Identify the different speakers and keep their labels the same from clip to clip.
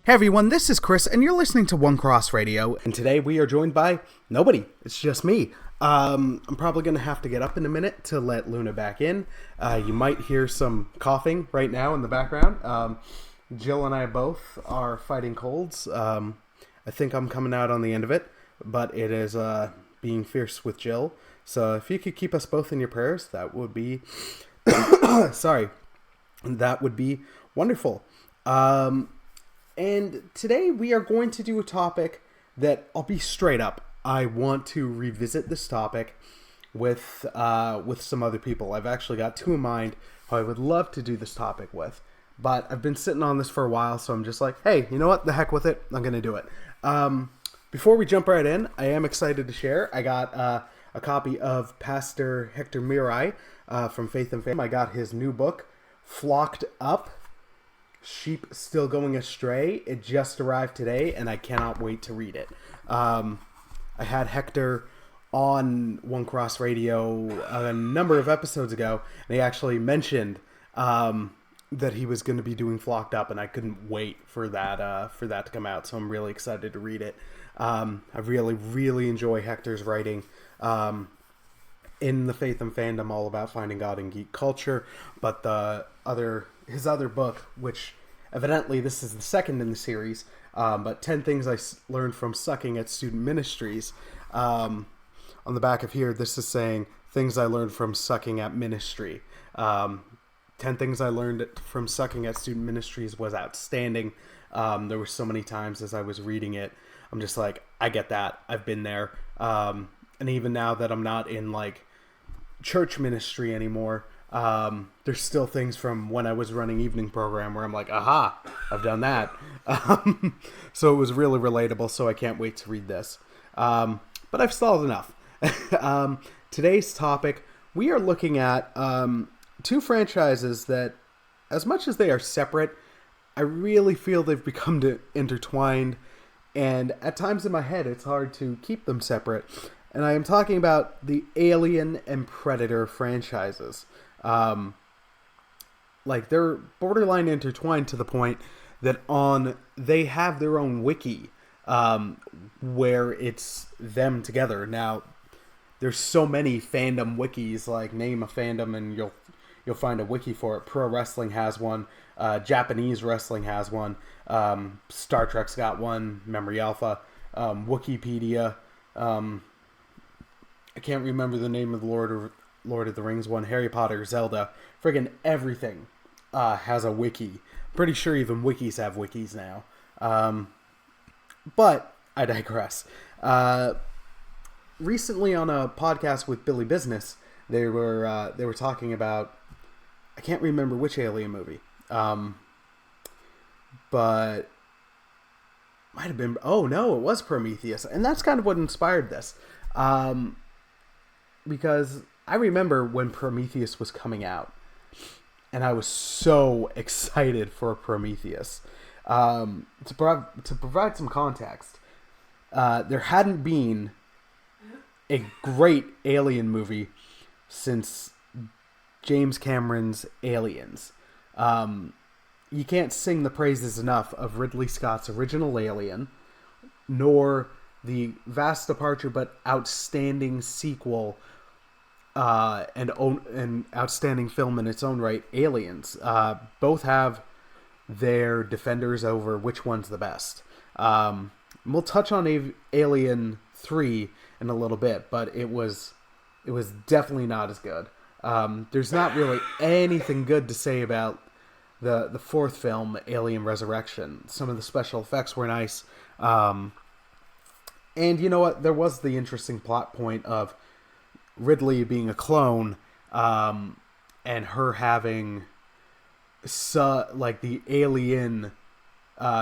Speaker 1: Hey everyone, this is Chris, and you're listening to One Cross Radio. And today we are joined by nobody. It's just me. I'm probably going to have to get up in a minute to let Luna back in. You might hear some coughing right now in the background. Jill and I both are fighting colds. I think I'm coming out on the end of it, but it is being fierce with Jill. So if you could keep us both in your prayers, that would be... Sorry. That would be wonderful. And today we are going to do a topic that, I'll be straight up, I want to revisit this topic with some other people. I've actually got two in mind who I would love to do this topic with. But I've been sitting on this for a while, so I'm just like, hey, you know what? The heck with it. I'm going to do it. Before we jump right in, I am excited to share. I got a copy of Pastor Hector Mirai from Faith and Fame. I got his new book, Flocked Up. Sheep Still Going Astray. It just arrived today, and I cannot wait to read it. I had Hector on One Cross Radio a number of episodes ago, and he actually mentioned that he was going to be doing Flocked Up, and I couldn't wait for that to come out, so I'm really excited to read it. I really, really enjoy Hector's writing. In the Faith and Fandom, all about finding God in geek culture, but his other book, which evidently this is the second in the series, but 10 Things I Learned from Sucking at Student Ministries. On the back of here, this is saying, Things I Learned from Sucking at Ministry. 10 Things I Learned from Sucking at Student Ministries was outstanding. There were so many times as I was reading it, I'm just like, I get that. I've been there. And even now that I'm not in, like, church ministry anymore, there's still things from when I was running evening program where I'm like, aha, I've done that. So it was really relatable, so I can't wait to read this. But I've stalled enough. Today's topic, we are looking at two franchises that, as much as they are separate, I really feel they've become intertwined, and at times in my head it's hard to keep them separate. And I am talking about the Alien and Predator franchises. Like, they're borderline intertwined to the point that they have their own wiki, where it's them together. Now, there's so many fandom wikis, like name a fandom and you'll find a wiki for it. Pro wrestling has one, Japanese wrestling has one, Star Trek's got one, Memory Alpha, Wikipedia, I can't remember the name of the Lord of the Rings one. Harry Potter, Zelda, friggin' everything has a wiki. Pretty sure even wikis have wikis now. But I digress. Recently on a podcast with Billy Business, they were talking about, I can't remember which Alien movie, but might have been. Oh no, it was Prometheus, and that's kind of what inspired this. Because I remember when Prometheus was coming out, and I was so excited for Prometheus. To provide some context, there hadn't been a great Alien movie since James Cameron's Aliens. You can't sing the praises enough of Ridley Scott's original Alien, nor the vast departure but outstanding sequel and outstanding film in its own right, Aliens. Both have their defenders over which one's the best. We'll touch on Alien 3 in a little bit, but it was definitely not as good. There's not really anything good to say about the fourth film, Alien Resurrection. Some of the special effects were nice. And you know what? There was the interesting plot point of Ridley being a clone, and her having the alien,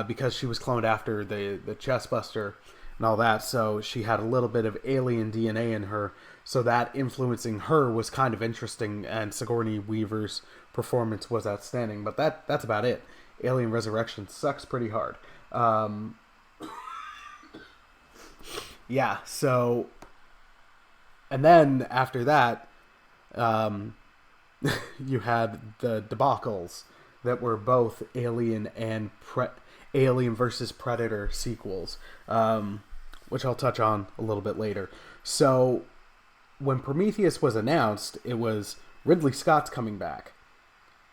Speaker 1: because she was cloned after the chestbuster and all that, so she had a little bit of alien DNA in her, so that influencing her was kind of interesting, and Sigourney Weaver's performance was outstanding, but that's about it. Alien Resurrection sucks pretty hard. Yeah, so, and then after that, you had the debacles that were both Alien and Alien versus Predator sequels, which I'll touch on a little bit later. So when Prometheus was announced, it was Ridley Scott's coming back.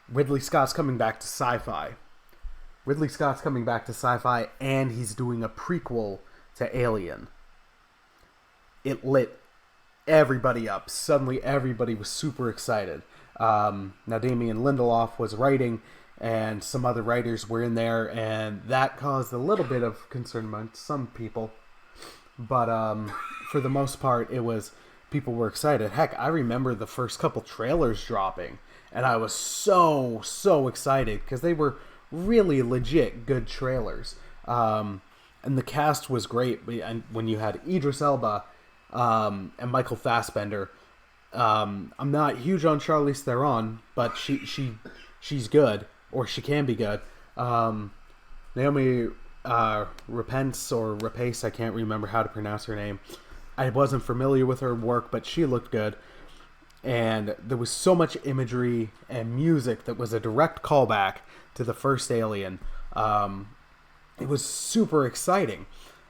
Speaker 1: Ridley Scott's coming back to sci-fi. Ridley Scott's coming back to sci-fi, and he's doing a prequel to Alien. It lit everybody up. Suddenly everybody was super excited. Now Damien Lindelof was writing, and some other writers were in there, and that caused a little bit of concern among some people. But for the most part, people were excited. Heck, I remember the first couple trailers dropping, and I was so excited because they were really legit good trailers. And the cast was great. And when you had Idris Elba and Michael Fassbender, I'm not huge on Charlize Theron, but she's good, or she can be good. Naomi Rapace, I can't remember how to pronounce her name. I wasn't familiar with her work, but she looked good. And there was so much imagery and music that was a direct callback to the first Alien. It was super exciting.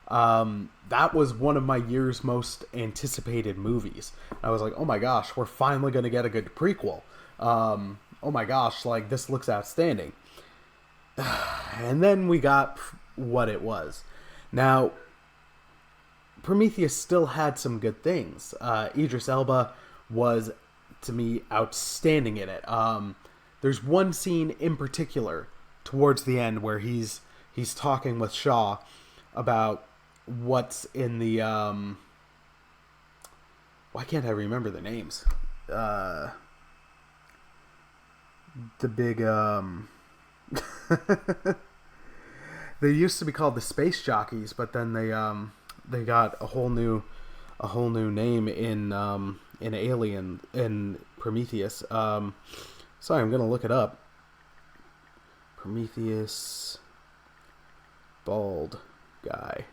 Speaker 1: That was one of my year's most anticipated movies. I was like, oh my gosh, we're finally going to get a good prequel. Oh my gosh, like, this looks outstanding. And then we got what it was. Now, Prometheus still had some good things. Idris Elba was, to me, outstanding in it. There's one scene in particular towards the end where he's talking with Shaw about what's in the why can't I remember the names? The big they used to be called the Space Jockeys, but then they got a whole new name in Alien, in Prometheus. Sorry, I'm gonna look it up. Prometheus bald guy.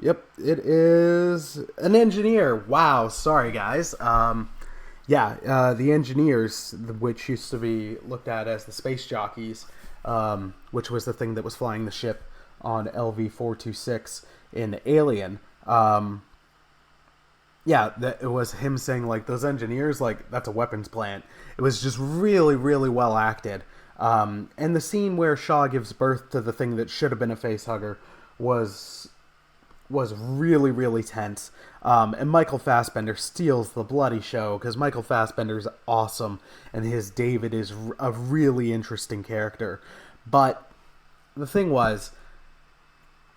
Speaker 1: Yep, it is an engineer. Wow, sorry guys. The engineers, which used to be looked at as the space jockeys, which was the thing that was flying the ship on LV-426 in Alien. It was him saying, like, those engineers, like, that's a weapons plant. It was just really, really well acted. And the scene where Shaw gives birth to the thing that should have been a facehugger was really, really tense. And Michael Fassbender steals the bloody show, because Michael Fassbender's awesome, and his David is a really interesting character. But the thing was,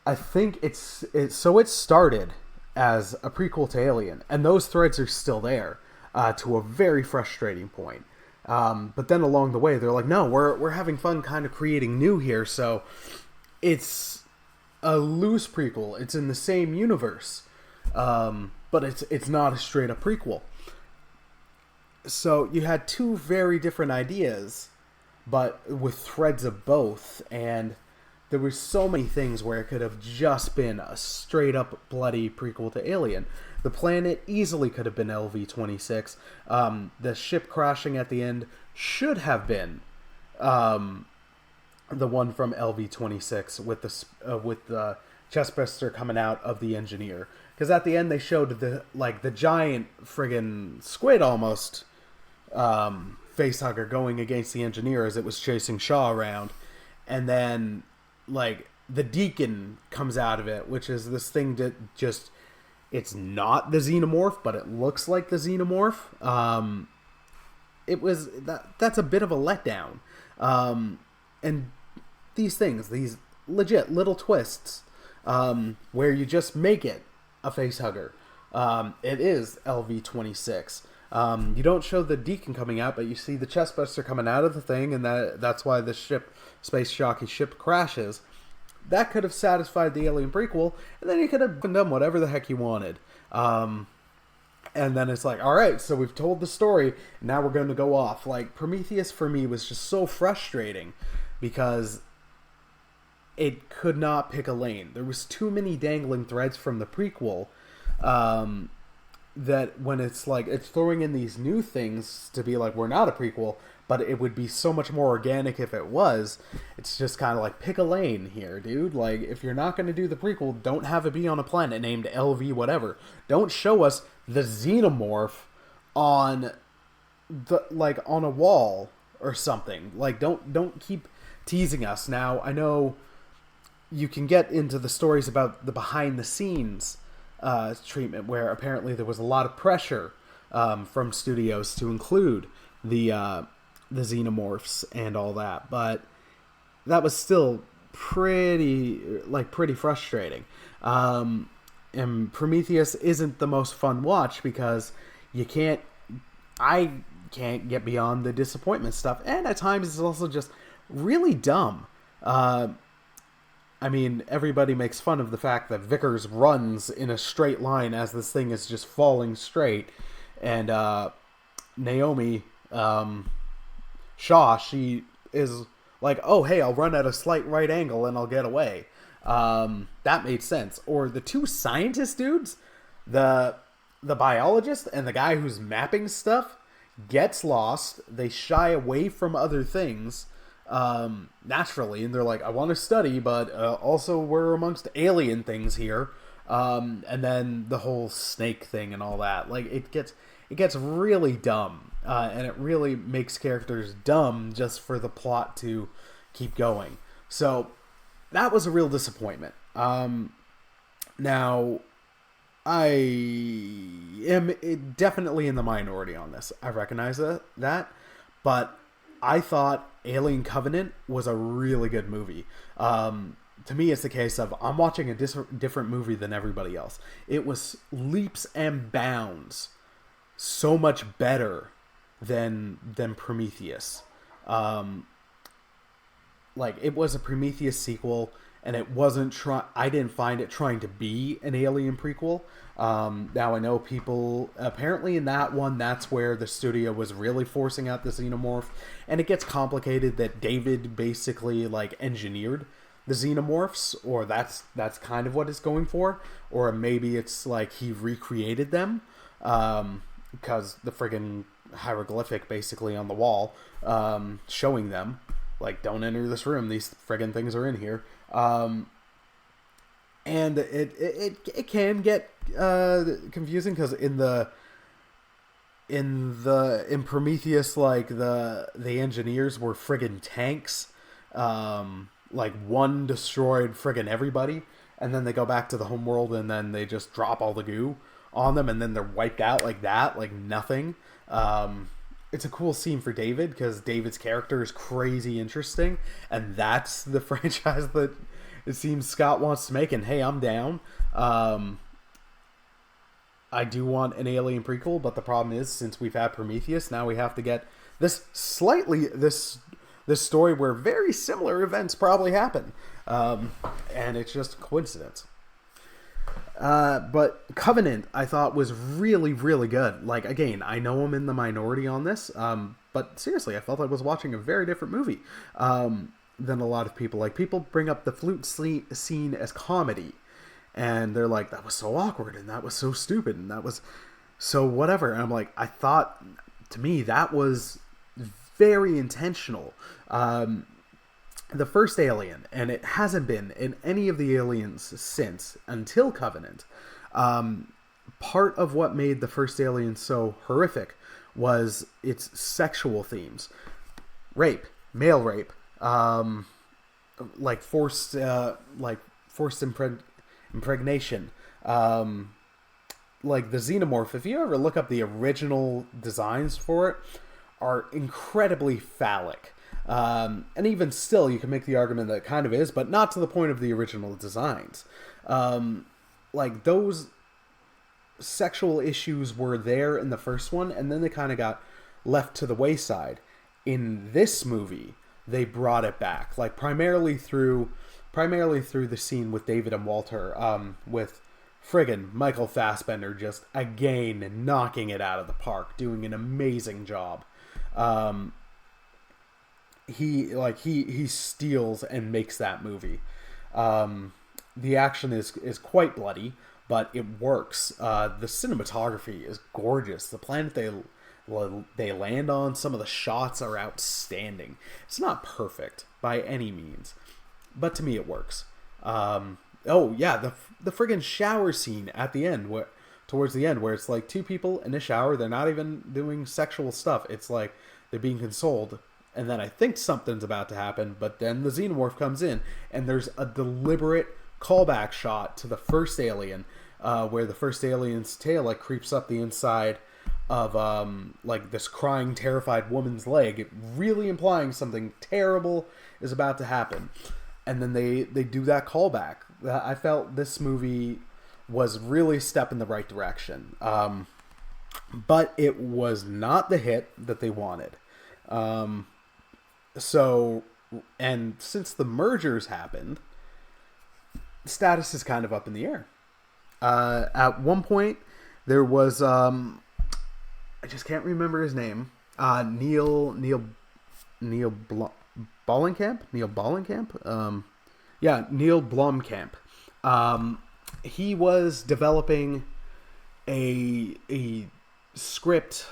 Speaker 1: I think it started as a prequel to Alien, and those threads are still there, to a very frustrating point. But then along the way, they're like, no, we're having fun kind of creating new here, so it's a loose prequel. It's in the same universe, but it's not a straight up prequel. So you had two very different ideas, but with threads of both, and there were so many things where it could have just been a straight up bloody prequel to Alien. The planet easily could have been LV-26. The ship crashing at the end should have been the one from LV-26 with the chestburster coming out of the engineer. Because at the end they showed the giant friggin' squid almost facehugger going against the engineer as it was chasing Shaw around, and then the Deacon comes out of it, which is this thing that just, it's not the xenomorph, but it looks like the xenomorph. That's a bit of a letdown. And these things, these legit little twists, where you just make it a facehugger. It is LV-26. You don't show the Deacon coming out, but you see the chestbuster coming out of the thing, and that's why the space jockey ship crashes. That could have satisfied the Alien prequel, and then you could have done whatever the heck you wanted. And then it's like, all right, so we've told the story, now we're going to go off. Like, Prometheus for me was just so frustrating because it could not pick a lane. There was too many dangling threads from the prequel, that when it's like, it's throwing in these new things to be like, we're not a prequel, but it would be so much more organic if it was. It's just kind of like, pick a lane here, dude. Like, if you're not going to do the prequel, don't have it be on a planet named LV whatever. Don't show us the xenomorph on on a wall or something. Like, don't keep teasing us. Now, I know you can get into the stories about the behind the scenes treatment, where apparently there was a lot of pressure from studios to include the xenomorphs and all that, but that was still pretty frustrating. And Prometheus isn't the most fun watch because I can't get beyond the disappointment stuff, and at times it's also just really dumb. I mean, everybody makes fun of the fact that Vickers runs in a straight line as this thing is just falling straight, and Naomi Shaw, she is like, oh, hey, I'll run at a slight right angle and I'll get away. That made sense. Or the two scientist dudes, the biologist and the guy who's mapping stuff, gets lost. They shy away from other things naturally, and they're like, I want to study, but also we're amongst alien things here. And then the whole snake thing and all that. Like, it gets really dumb, and it really makes characters dumb just for the plot to keep going. So that was a real disappointment. Now, I am definitely in the minority on this. I recognize that, but I thought Alien Covenant was a really good movie. To me, it's the case of I'm watching a different movie than everybody else. It was leaps and bounds so much better than Prometheus. It was a Prometheus sequel, and it wasn't I didn't find it trying to be an Alien prequel. Now, I know people, apparently in that one, that's where the studio was really forcing out the xenomorph, and it gets complicated that David basically, engineered the xenomorphs, or that's kind of what it's going for, or maybe it's like he recreated them, because the friggin' hieroglyphic basically on the wall, showing them, like, don't enter this room, these friggin' things are in here. And it can get confusing, because in Prometheus, the engineers were friggin' tanks. One destroyed friggin' everybody, and then they go back to the homeworld, and then they just drop all the goo on them, and then they're wiped out like that, like nothing. It's a cool scene for David, because David's character is crazy interesting, and that's the franchise that it seems Scott wants to make, and hey, I'm down. I do want an Alien prequel, but the problem is, since we've had Prometheus, now we have to get this story where very similar events probably happen, and it's just a coincidence. But Covenant, I thought, was really, really good. Again, I know I'm in the minority on this, but seriously, I felt I was watching a very different movie than a lot of people. People bring up the flute scene as comedy, and they're like, that was so awkward, and that was so stupid, and that was so whatever. And I'm like, I thought, to me, that was very intentional. The first Alien, and it hasn't been in any of the Aliens since, until Covenant, part of what made the first Alien so horrific was its sexual themes. Rape, male rape, forced impregnation, the xenomorph. If you ever look up the original designs for it, are incredibly phallic. And even still, you can make the argument that it kind of is, but not to the point of the original designs. Those sexual issues were there in the first one, and then they kind of got left to the wayside. In this movie, they brought it back, primarily through the scene with David and Walter, with friggin' Michael Fassbender just again knocking it out of the park, doing an amazing job. He steals and makes that movie. The action is quite bloody, but it works. The cinematography is gorgeous. The planet they land on. Some of the shots are outstanding. It's not perfect by any means, but to me it works. Oh yeah, the friggin' shower scene at the end, towards the end, where it's like two people in a shower. They're not even doing sexual stuff. It's like they're being consoled, and then I think something's about to happen, but then the xenomorph comes in, and there's a deliberate callback shot to the first Alien, where the first alien's tail like creeps up the inside of like this crying, terrified woman's leg, really implying something terrible is about to happen. And then they do that callback. I felt this movie was really a step in the right direction. But it was not the hit that they wanted. So, and since the mergers happened, status is kind of up in the air. At one point, there was, I just can't remember his name. Neil Blomkamp. Neil Blomkamp. He was developing a script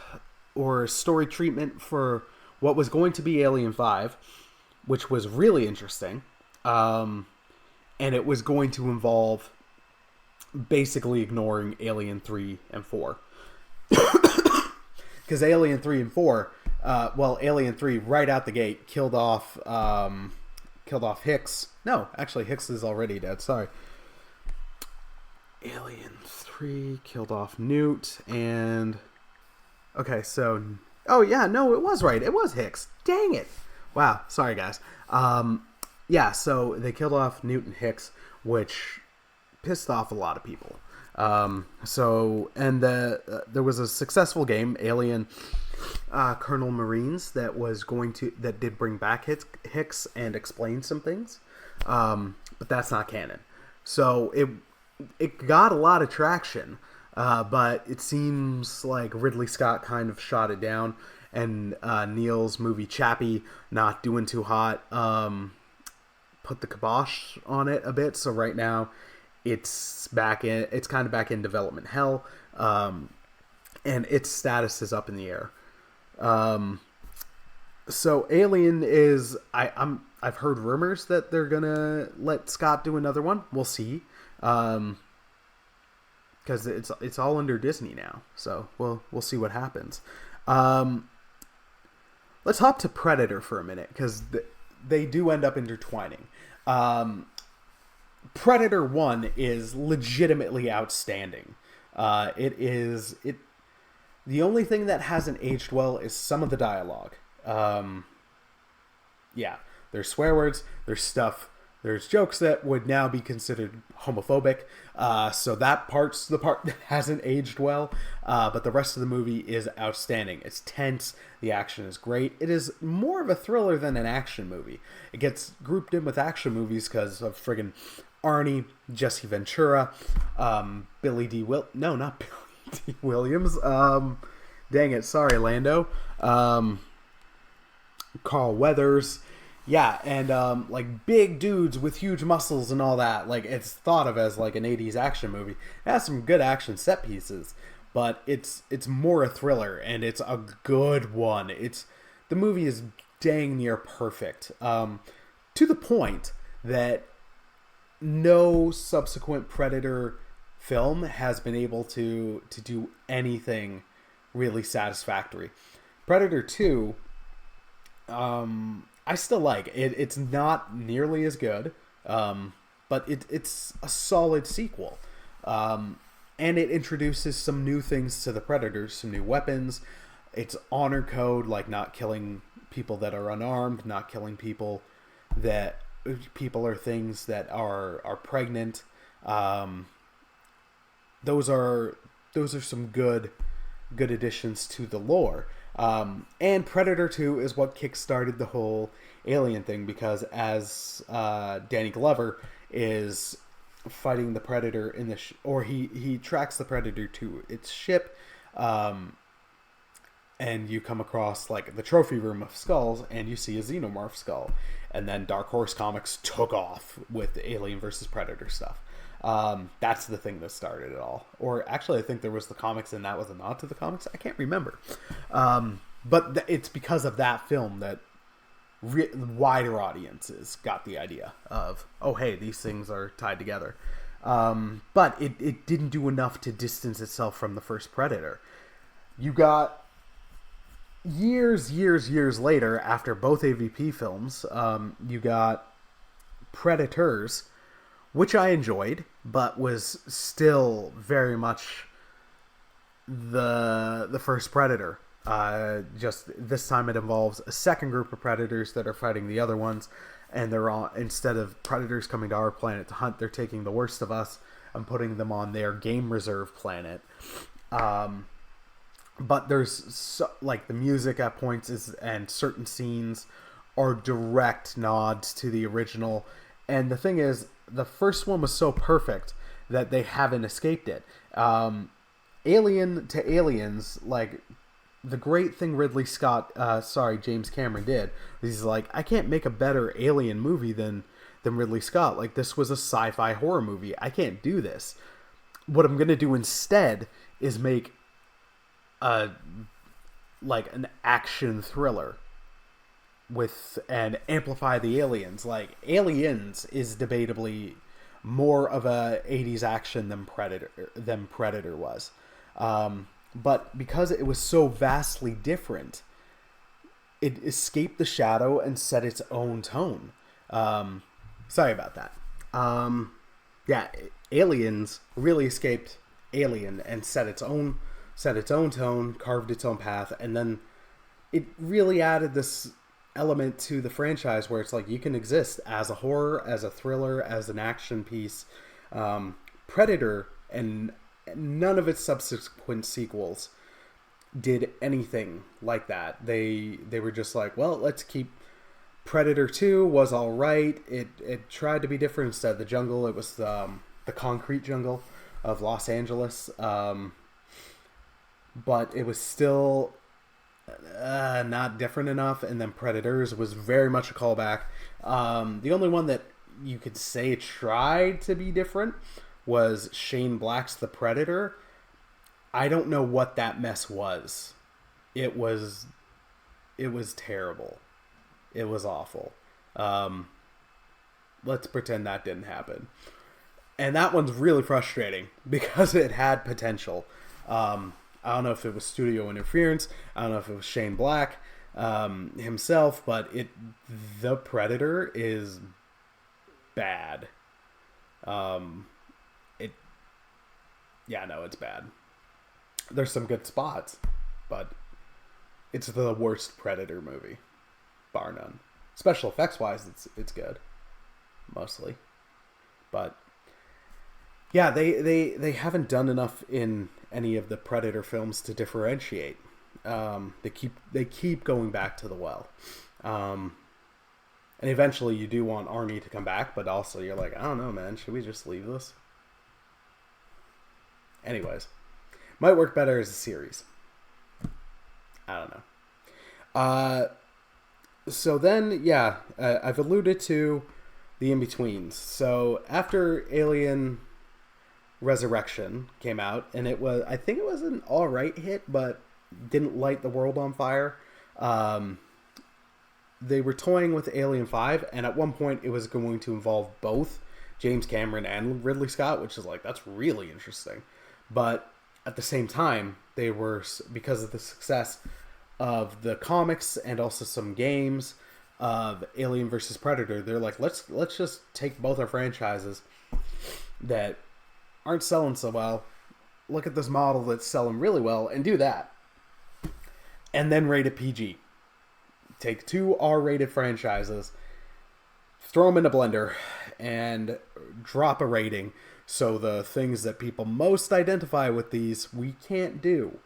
Speaker 1: or story treatment for what was going to be Alien 5, which was really interesting. And it was going to involve basically ignoring Alien 3 and 4. Because Alien 3 and 4, Alien 3 right out the gate killed off Hicks. No, actually Hicks is already dead, sorry. Alien 3 killed off Newt and... Okay, so... Oh, yeah, no, it was right. It was Hicks. Dang it. Wow, sorry, guys. Yeah, so they killed off Newt and Hicks, which pissed off a lot of people. There was a successful game, Alien Colonel Marines, that did bring back Hicks and explain some things. But that's not canon. So it got a lot of traction. But it seems like Ridley Scott kind of shot it down, and Neil's movie Chappie, not doing too hot, put the kibosh on it a bit. So right now, it's kind of back in development hell, and its status is up in the air. So Alien is I've heard rumors that they're gonna let Scott do another one. We'll see. Because it's all under Disney now, so we'll see what happens. Let's hop to Predator for a minute, because they do end up intertwining. Predator 1 is legitimately outstanding. The only thing that hasn't aged well is some of the dialogue. Yeah, there's swear words, there's stuff. There's jokes that would now be considered homophobic, so that part's the part that hasn't aged well, but the rest of the movie is outstanding. It's tense, the action is great. It is more of a thriller than an action movie. It gets grouped in with action movies because of friggin' Arnie, Jesse Ventura, not Billy D. Williams, dang it, sorry, Lando, Carl Weathers. Yeah, and like big dudes with huge muscles and all that. Like, it's thought of as like an 80s action movie. It has some good action set pieces, but it's more a thriller, and it's a good one. The movie is dang near perfect, to the point that no subsequent Predator film has been able to do anything really satisfactory. Predator 2, I still like it. It's not nearly as good, but it's a solid sequel. And it introduces some new things to the Predators, some new weapons. It's honor code, like not killing people that are unarmed, not killing people or things that are pregnant. Those are some good additions to the lore. And Predator 2 is what kickstarted the whole Alien thing, because as Danny Glover is fighting the Predator in the he tracks the Predator to its ship, and you come across like the trophy room of skulls, and you see a xenomorph skull, and then Dark Horse Comics took off with the Alien versus Predator stuff. That's the thing that started it all. Or actually, I think there was the comics, and that was a nod to the comics. I can't remember. But it's because of that film that wider audiences got the idea of, oh, hey, these things are tied together. But it didn't do enough to distance itself from the first Predator. You got years later, after both AVP films, you got Predators, which I enjoyed, but was still very much the first Predator. Just this time it involves a second group of predators that are fighting the other ones, and they're on, instead of predators coming to our planet to hunt, they're taking the worst of us and putting them on their game reserve planet. But there's like the music at points and certain scenes are direct nods to the original. And the thing is, the first one was so perfect that they haven't escaped it. Alien to Aliens, like, the great thing James Cameron did, is he's like, I can't make a better Alien movie than Ridley Scott. Like, this was a sci-fi horror movie. I can't do this. What I'm going to do instead is make an action thriller and amplify the aliens. Like, Aliens is debatably more of a 80s action than Predator was. But because it was so vastly different, it escaped the shadow and set its own tone. Sorry about that. Yeah, Aliens really escaped Alien and set its own tone, carved its own path, and then it really added this element to the franchise where it's like you can exist as a horror, as a thriller, as an action piece. Predator and none of its subsequent sequels did anything like that. They were just like, well, let's keep... Predator 2 was all right. It tried to be different. Instead of the jungle, it was the concrete jungle of Los Angeles. But it was still not different enough. And then Predators was very much a callback. The only one that you could say tried to be different was Shane Black's The Predator. I don't know what that mess was. It was terrible. It was awful. Let's pretend that didn't happen. And that one's really frustrating because it had potential. I don't know if it was studio interference. I don't know if it was Shane Black himself, but The Predator is bad. It's bad. There's some good spots, but it's the worst Predator movie, bar none. Special effects wise, it's good, mostly, but yeah, they haven't done enough in any of the Predator films to differentiate. They keep going back to the well, and eventually you do want Arnie to come back, but also you're like, I don't know, man, should we just leave this? Anyways, might work better as a series. I don't know. So then, yeah, I've alluded to the in-betweens. So after Alien Resurrection came out, and I think it was an alright hit, but didn't light the world on fire. They were toying with Alien 5, and at one point it was going to involve both James Cameron and Ridley Scott, which is like, that's really interesting. But at the same time, they were, because of the success of the comics and also some games of Alien versus Predator, they're like, let's just take both our franchises that aren't selling so well, look at this model that's selling really well, and do that. And then rate it PG. Take two R-rated franchises, throw them in a blender, and drop a rating. So the things that people most identify with these, we can't do.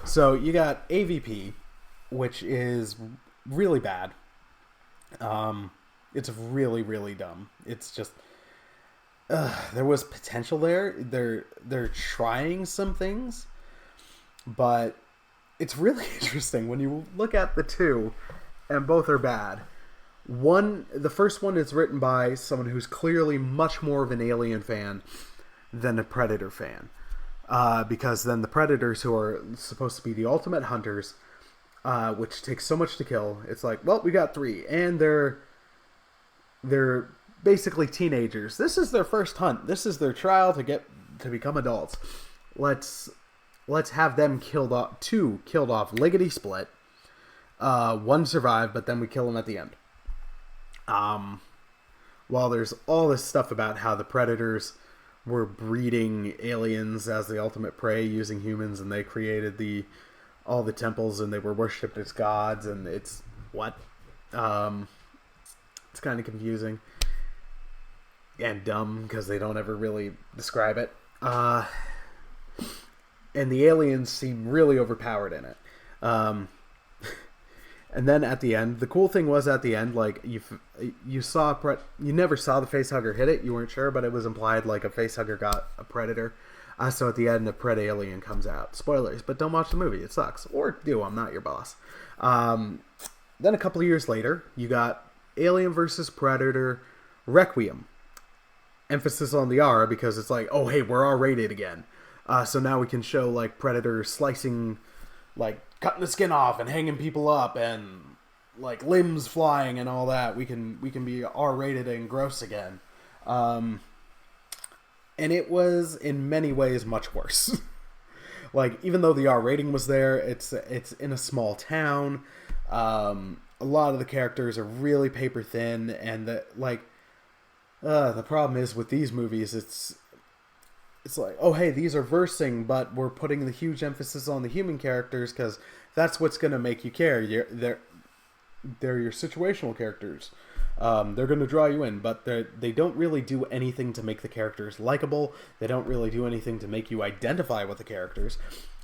Speaker 1: So you got AVP, which is really bad. It's really, really dumb. It's just... there was potential there. They're trying some things, but it's really interesting when you look at the two, and both are bad. The first one is written by someone who's clearly much more of an Alien fan than a Predator fan. Because then the Predators, who are supposed to be the ultimate hunters, which takes so much to kill, it's like, well, we got 3, and they're basically teenagers. This is their first hunt. This is their trial to become adults. Let's have them killed off. 2 killed off, lickety split. 1 survived, but then we kill him at the end. While there's all this stuff about how the Predators were breeding aliens as the ultimate prey using humans, and they created all the temples, and they were worshipped as gods, and it's what? It's kind of confusing and dumb because they don't ever really describe it. And the aliens seem really overpowered in it. And then at the end, the cool thing was at the end, like you never saw the facehugger hit it. You weren't sure, but it was implied like a facehugger got a predator. So at the end, the pred alien comes out. Spoilers, but don't watch the movie. It sucks. Or do. I'm not your boss. Then a couple of years later, you got Alien vs. Predator Requiem. Emphasis on the R because it's like, oh hey, we're R-rated again. So now we can show like Predator slicing, like cutting the skin off and hanging people up and like limbs flying and all that. We can be R-rated and gross again. And it was in many ways much worse. Like even though the R rating was there, it's in a small town. A lot of the characters are really paper thin, and the problem is with these movies, it's like, oh hey, these are versing, but we're putting the huge emphasis on the human characters because that's what's going to make you care. They're your situational characters. They're going to draw you in, but they don't really do anything to make the characters likable. They don't really do anything to make you identify with the characters.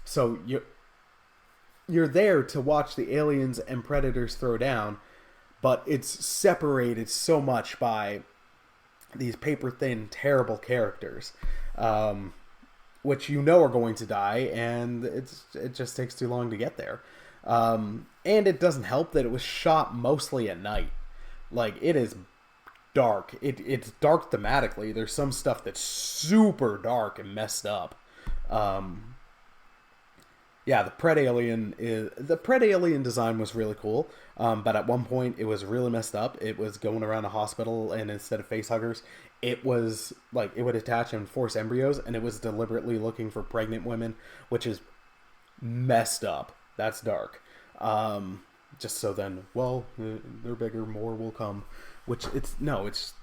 Speaker 1: So you're there to watch the aliens and predators throw down, but it's separated so much by these paper-thin, terrible characters, which you know are going to die, and it just takes too long to get there. And it doesn't help that it was shot mostly at night. Like, it is dark. It's dark thematically. There's some stuff that's super dark and messed up. Yeah, the pred alien design was really cool, but at one point it was really messed up. It was going around a hospital, and instead of face huggers, it was like it would attach and force embryos, and it was deliberately looking for pregnant women, which is messed up. That's dark. Just so then, well, they're bigger, more will come, which it's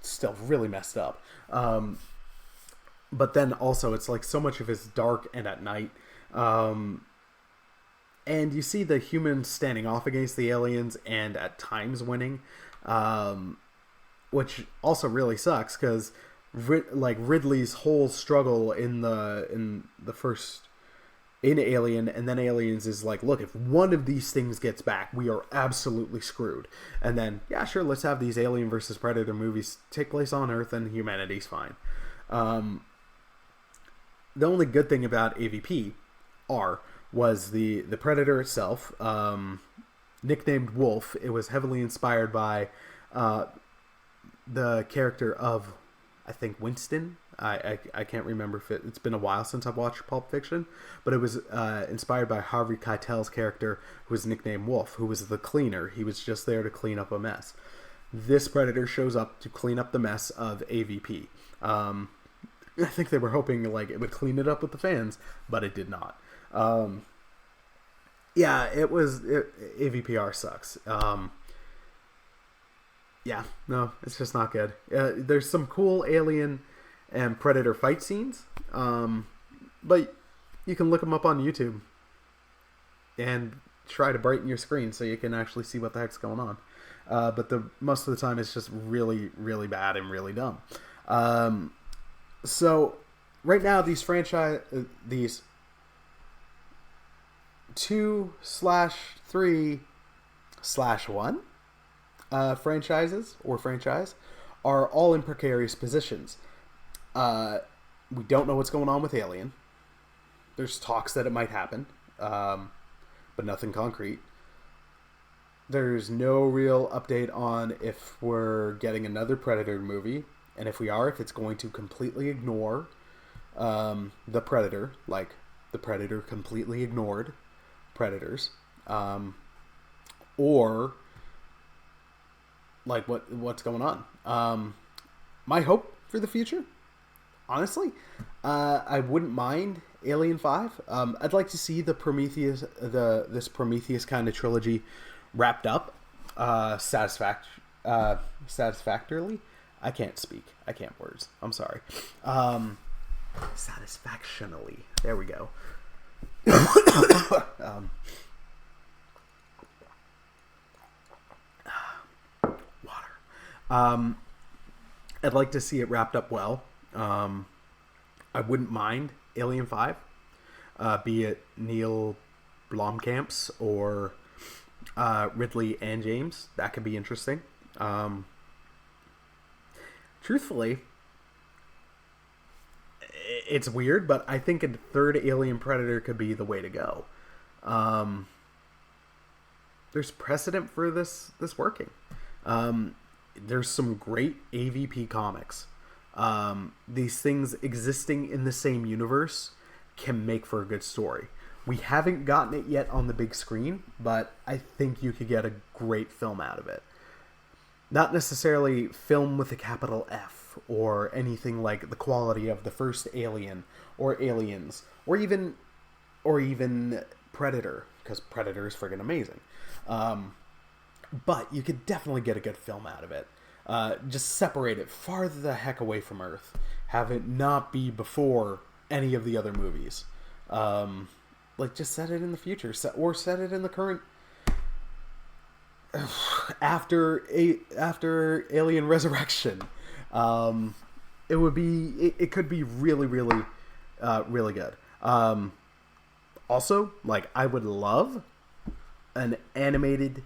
Speaker 1: still really messed up. But then also it's like so much of it's dark and at night. And you see the humans standing off against the aliens and at times winning, which also really sucks because Ridley's whole struggle in Alien and then Aliens is like, look, if one of these things gets back, we are absolutely screwed. And then, yeah, sure, let's have these Alien versus Predator movies take place on Earth and humanity's fine. The only good thing about AVP was the Predator itself, nicknamed Wolf. It was heavily inspired by the character of, I think, Winston. I can't remember if it's been a while since I've watched Pulp Fiction, but it was inspired by Harvey Keitel's character, who was nicknamed Wolf, who was the cleaner. He was just there to clean up a mess. This Predator shows up to clean up the mess of AVP. I think they were hoping like it would clean it up with the fans, but it did not. Yeah, AVPR sucks. Yeah, no, it's just not good. There's some cool Alien and Predator fight scenes, but you can look them up on YouTube and try to brighten your screen so you can actually see what the heck's going on. But most of the time it's just really, really bad and really dumb. So right now these 2/3/1 franchises or franchise are all in precarious positions. We don't know what's going on with Alien. There's talks that it might happen, but nothing concrete. There's no real update on if we're getting another Predator movie, and if we are, if it's going to completely ignore the Predator, like the Predator completely ignored Predators, or like what's going on. My hope for the future, honestly, I wouldn't mind Alien 5. I'd like to see the Prometheus, this Prometheus kind of trilogy wrapped up satisfactorily. I can't speak. I can't words. I'm sorry. Satisfactionally. There we go. Water. I'd like to see it wrapped up well. I wouldn't mind Alien 5, be it Neil Blomkamp's or Ridley and James. That could be interesting. Truthfully, it's weird, but I think a third Alien Predator could be the way to go. There's precedent for this working. There's some great AVP comics. These things existing in the same universe can make for a good story. We haven't gotten it yet on the big screen, but I think you could get a great film out of it. Not necessarily film with a capital F or anything like the quality of the first Alien or Aliens or even Predator, because Predator is friggin' amazing. But you could definitely get a good film out of it. Just separate it farther the heck away from Earth. Have it not be before any of the other movies. Like, just set it in the future, or set it in the current. After Alien Resurrection, it could be really, really, really good. Also, like, I would love an animated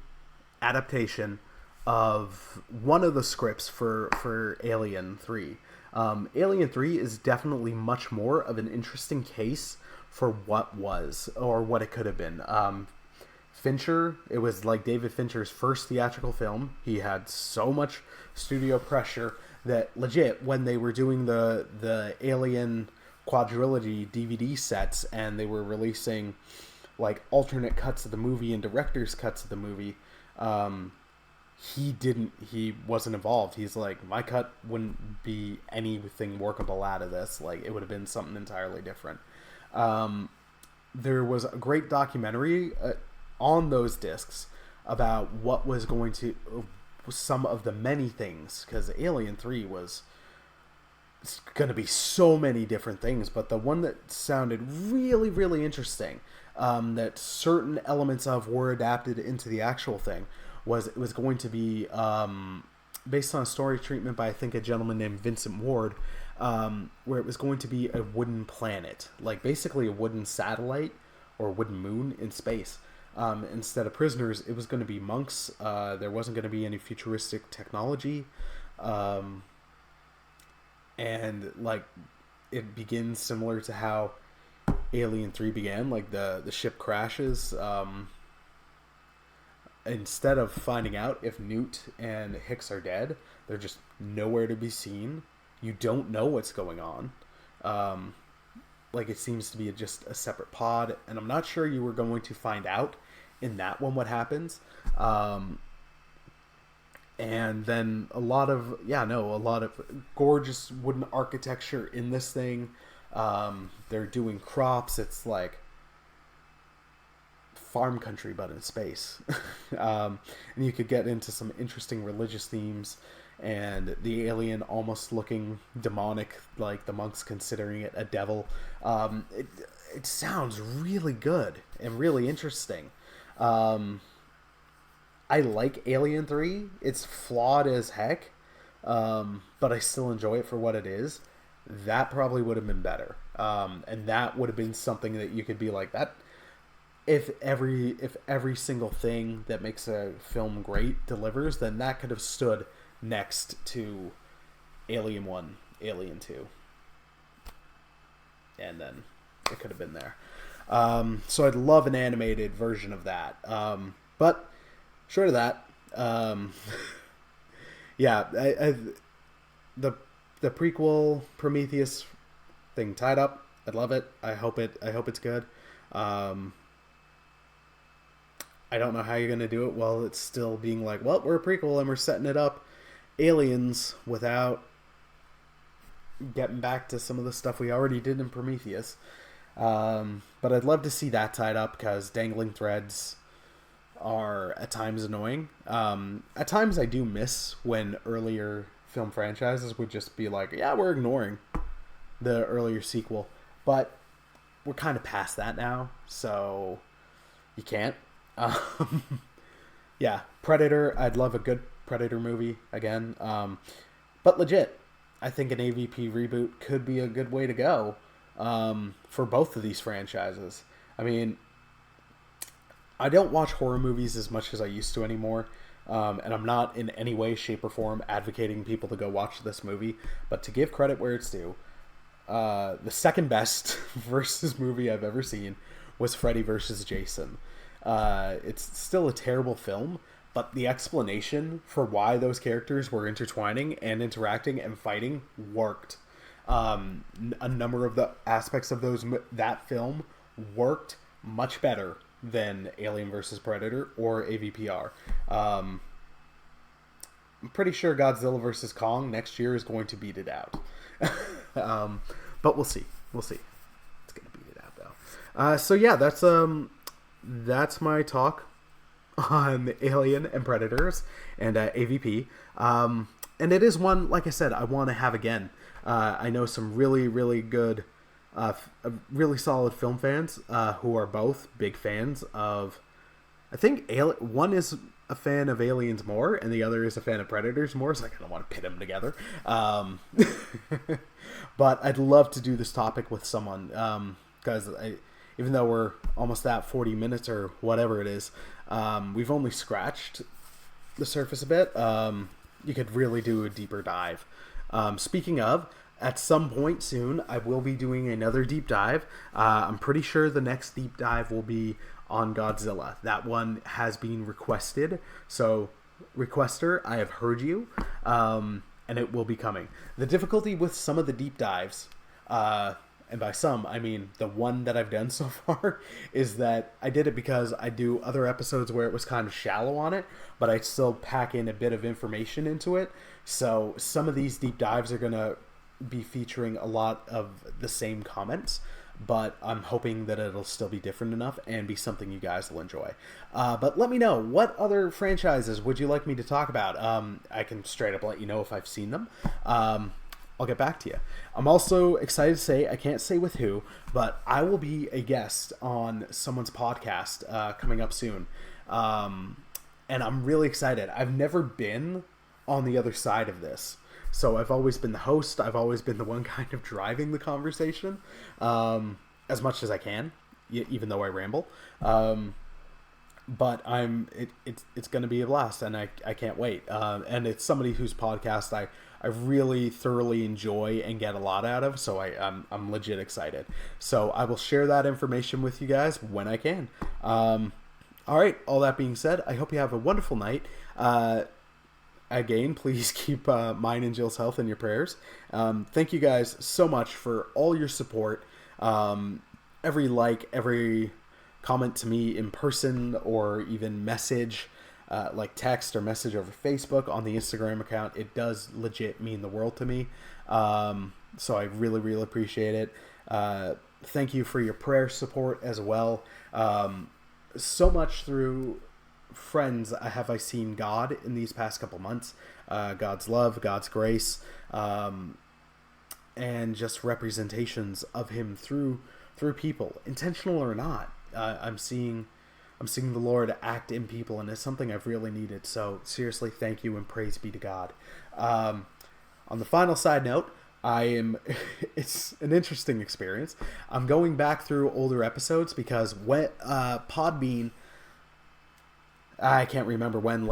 Speaker 1: adaptation of one of the scripts for Alien 3. Alien 3 is definitely much more of an interesting case for what was, or what it could have been. Fincher, it was like David Fincher's first theatrical film. He had so much studio pressure that legit, when they were doing the Alien quadrilogy DVD sets and they were releasing like alternate cuts of the movie and director's cuts of the movie, he wasn't involved. He's like, my cut wouldn't be anything workable out of this. Like, it would have been something entirely different. There was a great documentary on those discs about what was going to, some of the many things, because Alien 3 was going to be so many different things, but the one that sounded really, really interesting, that certain elements of were adapted into the actual thing, was it was going to be based on a story treatment by, I think, a gentleman named Vincent Ward, where it was going to be a wooden planet, like basically a wooden satellite or wooden moon in space. Instead of prisoners, it was going to be monks. There wasn't going to be any futuristic technology. And like, it begins similar to how Alien 3 began. Like, the ship crashes. Instead of finding out if Newt and Hicks are dead, they're just nowhere to be seen. You don't know what's going on. Like, it seems to be just a separate pod, and I'm not sure you were going to find out in that one what happens. And then a lot of gorgeous wooden architecture in this thing. They're doing crops. It's like farm country, but in space. And you could get into some interesting religious themes, and the alien almost looking demonic, like the monks considering it a devil. It sounds really good and really interesting. I like Alien 3. It's flawed as heck, but I still enjoy it for what it is. That probably would have been better. And that would have been something that you could be like, that if every single thing that makes a film great delivers, then that could have stood next to Alien 1, Alien 2. And then it could have been there. So I'd love an animated version of that. But short of that, yeah, the the prequel Prometheus thing tied up. I love it. I hope it's good. I don't know how you're gonna do it while it's still being like, well, we're a prequel and we're setting it up aliens without getting back to some of the stuff we already did in Prometheus. But I'd love to see that tied up because dangling threads are at times annoying. At times I do miss when earlier film franchises would just be like, yeah, we're ignoring the earlier sequel. But we're kind of past that now, so you can't. Yeah, Predator, I'd love a good Predator movie again. But legit, I think an AVP reboot could be a good way to go for both of these franchises. I mean, I don't watch horror movies as much as I used to anymore, and I'm not in any way, shape, or form advocating people to go watch this movie, but to give credit where it's due, the second best versus movie I've ever seen was Freddy versus Jason. It's still a terrible film, but the explanation for why those characters were intertwining and interacting and fighting worked. A number of the aspects of that film worked much better than Alien vs. Predator or AVPR. I'm pretty sure Godzilla vs. Kong next year is going to beat it out. But we'll see. It's going to beat it out, though. So yeah, that's my talk on Alien and Predators and AVP. And it is one, like I said, I want to have again. I know some really, really good, really solid film fans who are both big fans of, I think one is a fan of Aliens more and the other is a fan of Predators more, so I kind of want to pit them together. But I'd love to do this topic with someone because even though we're almost at 40 minutes or whatever it is, we've only scratched the surface a bit. You could really do a deeper dive. Speaking of, at some point soon, I will be doing another deep dive. I'm pretty sure the next deep dive will be on Godzilla. That one has been requested. So, requester, I have heard you, and it will be coming. The difficulty with some of the deep dives, and by some, I mean the one that I've done so far, is that I did it because I do other episodes where it was kind of shallow on it, but I still pack in a bit of information into it. So some of these deep dives are going to be featuring a lot of the same comments, but I'm hoping that it'll still be different enough and be something you guys will enjoy. But let me know, what other franchises would you like me to talk about? I can straight up let you know if I've seen them. I'll get back to you. I'm also excited to say, I can't say with who, but I will be a guest on someone's podcast coming up soon. And I'm really excited. I've never been on the other side of this. So I've always been the host. I've always been the one kind of driving the conversation as much as I can, even though I ramble. But it's going to be a blast, and I can't wait. And it's somebody whose podcast I really thoroughly enjoy and get a lot out of, so I'm legit excited. So I will share that information with you guys when I can. All right, all that being said, I hope you have a wonderful night. Again, please keep mine and Jill's health in your prayers. Thank you guys so much for all your support. Every like, every comment to me in person or even message, like text or message over Facebook on the Instagram account, it does legit mean the world to me. So I really, really appreciate it. Thank you for your prayer support as well. So much through friends have I seen God in these past couple months. God's love, God's grace, and just representations of Him through people, intentional or not. I'm seeing the Lord act in people, and it's something I've really needed. So seriously, thank you and praise be to God. On the final side note, it's an interesting experience. I'm going back through older episodes because when Podbean I can't remember when,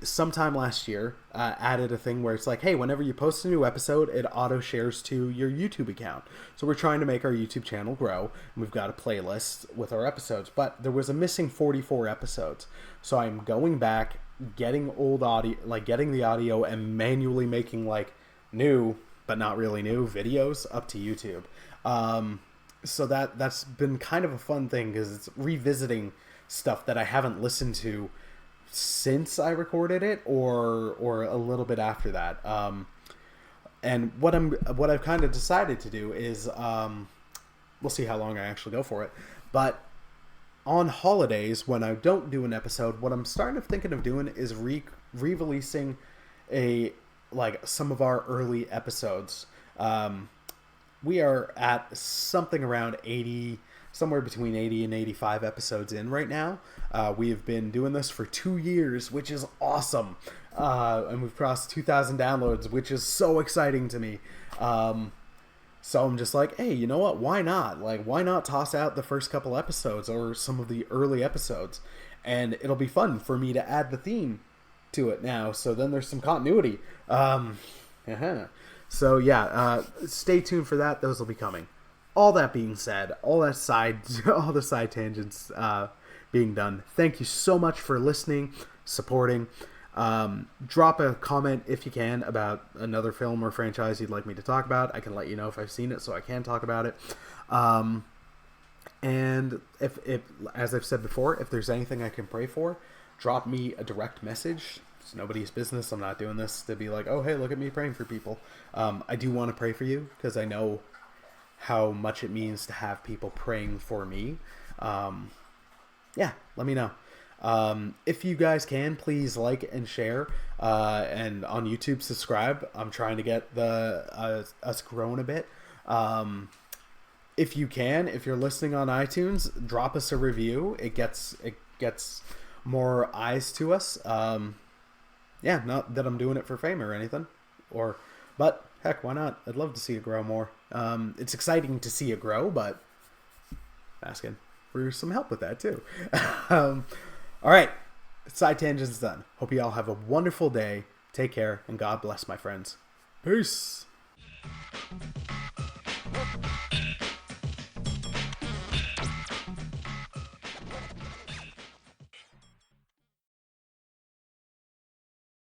Speaker 1: sometime last year, added a thing where it's like, hey, whenever you post a new episode, it auto shares to your YouTube account. So we're trying to make our YouTube channel grow, and we've got a playlist with our episodes, but there was a missing 44 episodes. So I'm going back, getting old audio, like getting the audio and manually making like new, but not really new videos up to YouTube. So that's been kind of a fun thing because it's revisiting stuff that I haven't listened to since I recorded it or a little bit after that. And what I've kind of decided to do is we'll see how long I actually go for it. But on holidays when I don't do an episode, what I'm starting to thinking of doing is re-releasing some of our early episodes. We are at something around 80, somewhere between 80 and 85 episodes in right now. We have been doing this for 2 years, which is awesome. And we've crossed 2,000 downloads, which is so exciting to me. So I'm just like, hey, you know what? Why not? Like, why not toss out the first couple episodes or some of the early episodes? And it'll be fun for me to add the theme to it now. So then there's some continuity. So yeah, stay tuned for that. Those will be coming. All that being said, all the side tangents being done. Thank you so much for listening, supporting. Drop a comment if you can about another film or franchise you'd like me to talk about. I can let you know if I've seen it, so I can talk about it. And if as I've said before, if there's anything I can pray for, drop me a direct message. It's nobody's business. I'm not doing this to be like, oh, hey, look at me praying for people. I do want to pray for you because I know how much it means to have people praying for me. Yeah, let me know. If you guys can, please like and share, and on YouTube, subscribe. I'm trying to get us growing a bit. If you can, if you're listening on iTunes, drop us a review. It gets more eyes to us. Yeah, not that I'm doing it for fame or anything, but heck, why not? I'd love to see it grow more. It's exciting to see it grow, but asking for some help with that too. All right, side tangents done. Hope you all have a wonderful day. Take care, and God bless, my friends. Peace.